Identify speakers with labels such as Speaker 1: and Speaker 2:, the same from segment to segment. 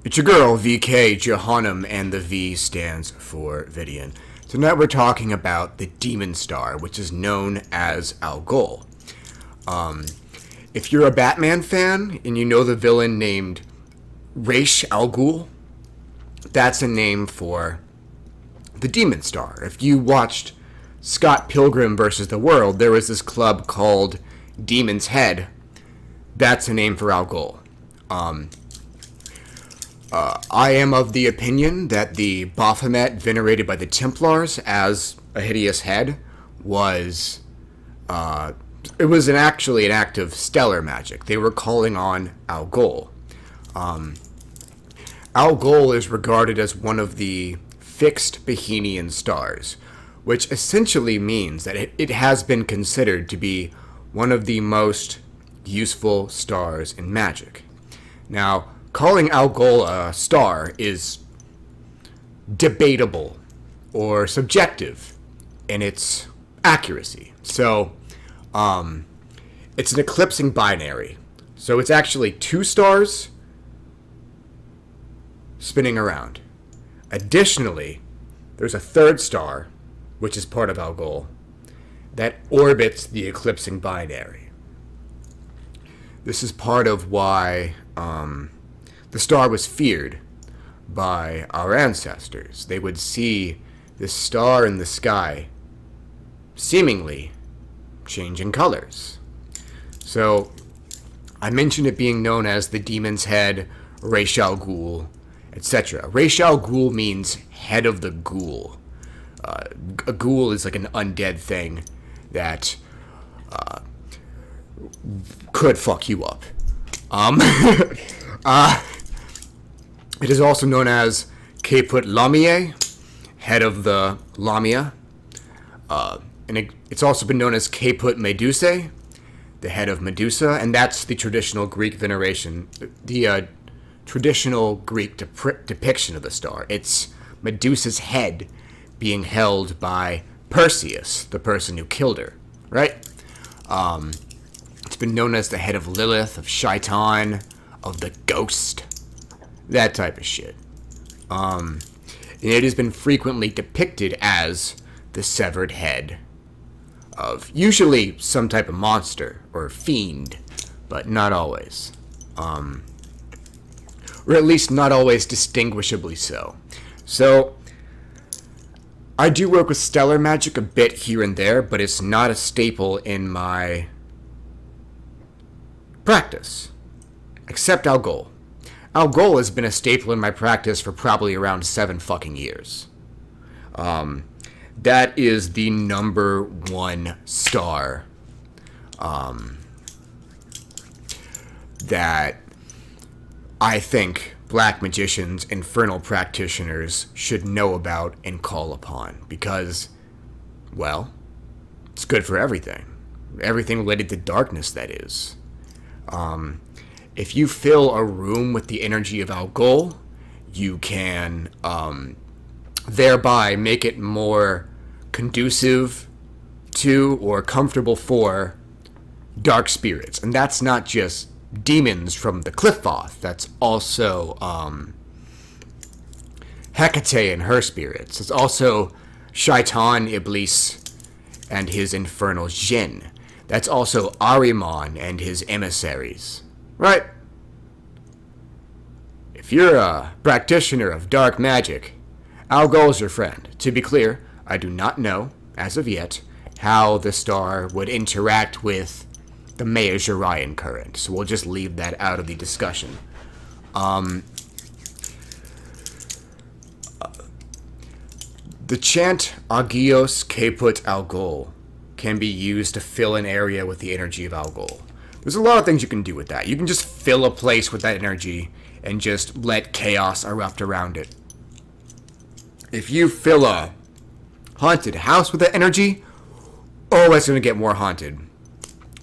Speaker 1: It's your girl, VK Johannam, and the V stands for Vidian. Tonight we're talking about the Demon Star, which is known as al-ghul. If you're a Batman fan and you know the villain named al-ghul, that's a name for the Demon Star. If you watched Scott Pilgrim vs. the World, there was this club called Demon's Head. That's a name for al-ghul. I am of the opinion that the Baphomet venerated by the Templars as a hideous head was actually an act of stellar magic. They were calling on al-ghul. Al-ghul is regarded as one of the fixed Bohemian stars, which essentially means that it has been considered to be one of the most useful stars in magic. Now, calling al-ghul a star is debatable or subjective in its accuracy. So, it's an eclipsing binary. So it's actually two stars spinning around. Additionally, there's a third star, which is part of al-ghul, that orbits the eclipsing binary. This is part of why the star was feared by our ancestors. They would see this star in the sky seemingly changing colors. So, I mentioned it being known as the Demon's Head, al-ghul, etc. al-ghul means head of the ghoul. A ghoul is like an undead thing that could fuck you up. It is also known as Caput Algol, head of the Lamia. And it's also been known as Caput Medusae, the head of Medusa, and that's the traditional Greek veneration, the traditional Greek depiction of the star. It's Medusa's head being held by Perseus, the person who killed her, right? It's been known as the head of Lilith, of Shaitan, of the ghost, that type of shit. And it has been frequently depicted as the severed head of usually some type of monster or fiend, but not always. Or at least not always distinguishably so. So, I do work with stellar magic a bit here and there, but it's not a staple in my practice. Except al-ghul. Al-ghul has been a staple in my practice for probably around 7 fucking years. That is the number one star that I think black magicians, infernal practitioners should know about and call upon. Because, well, it's good for everything. Everything related to darkness, that is. If you fill a room with the energy of al-ghul, you can thereby make it more conducive to or comfortable for dark spirits. And that's not just demons from the Cliffoth. That's also Hecate and her spirits. It's also Shaitan Iblis and his infernal jinn. That's also Ahriman and his emissaries. Right? If you're a practitioner of dark magic, al-ghul is your friend. To be clear, I do not know, as of yet, how the star would interact with the Maya-Jarian current, so we'll just leave that out of the discussion. The chant Agios Caput Algol can be used to fill an area with the energy of al-ghul. There's a lot of things you can do with that. You can just fill a place with that energy and just let chaos erupt around it. If you fill a haunted house with that energy, oh, it's going to get more haunted.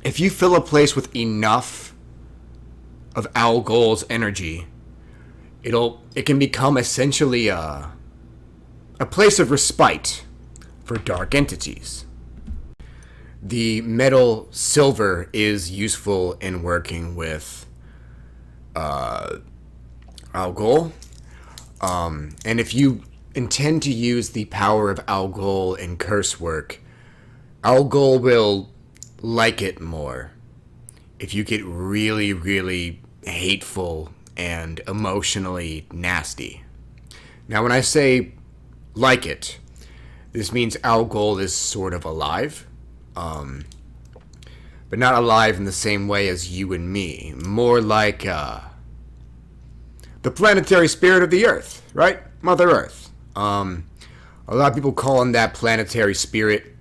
Speaker 1: If you fill a place with enough of al-ghul's energy, it can become essentially a place of respite for dark entities. The metal silver is useful in working with al-ghul. And if you intend to use the power of al-ghul in curse work, al-ghul will like it more if you get really, really hateful and emotionally nasty. Now, when I say like it, this means al-ghul is sort of alive, but not alive in the same way as you and me. More like the planetary spirit of the Earth, right? Mother Earth. A lot of people call him that planetary spirit.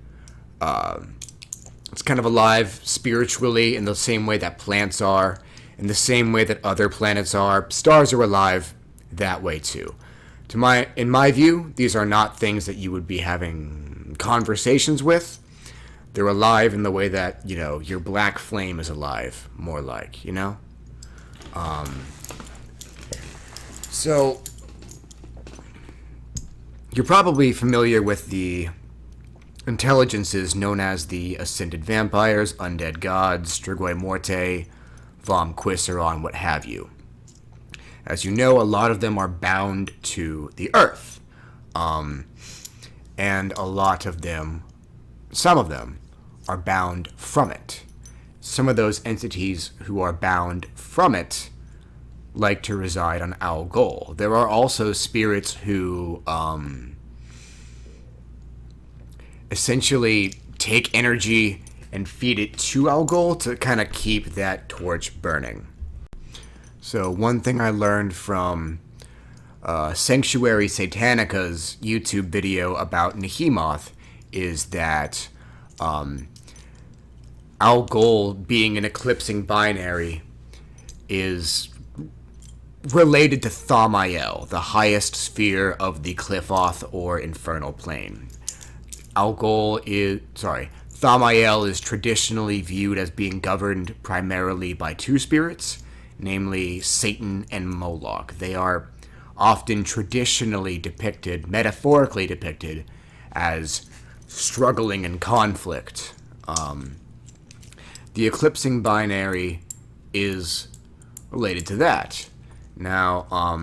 Speaker 1: It's kind of alive spiritually in the same way that plants are, in the same way that other planets are. Stars are alive that way too. In my view, these are not things that you would be having conversations with. They're alive in the way that, your black flame is alive, more like, So, you're probably familiar with the intelligences known as the Ascended Vampires, Undead Gods, Strigoi Morte, Vom Quisseron, what have you. As you know, a lot of them are bound to the Earth. And a lot of them, some of them, are bound from it. Some of those entities who are bound from it like to reside on al-ghul. There are also spirits who essentially take energy and feed it to al-ghul to kind of keep that torch burning. So one thing I learned from Sanctuary Satanica's YouTube video about Nehemoth is that al-ghul, being an eclipsing binary, is related to Thamael, the highest sphere of the Qliphoth or infernal plane. Thamael is traditionally viewed as being governed primarily by two spirits, namely Satan and Moloch. They are often traditionally depicted, metaphorically depicted, as struggling in conflict. The eclipsing binary is related to that. Now,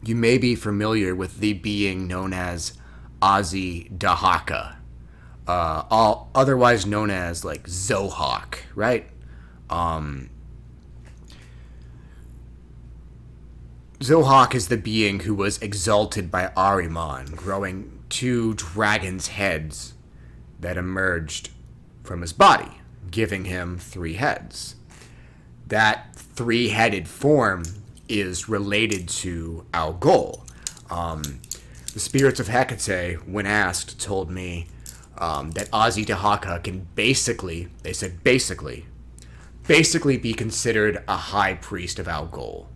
Speaker 1: you may be familiar with the being known as Azzi-Dahaka, otherwise known as like Zohak, right? Zohak is the being who was exalted by Ahriman, growing two dragon's heads that emerged from his body, giving him 3 heads. That 3-headed form is related to al-ghul. The spirits of Hecate, when asked, told me that Azzi-Dahaka can basically be considered a high priest of al-ghul.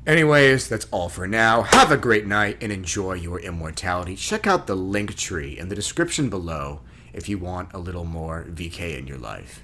Speaker 1: Anyways, that's all for now. Have a great night and enjoy your immortality. Check out the link tree in the description below if you want a little more VK in your life.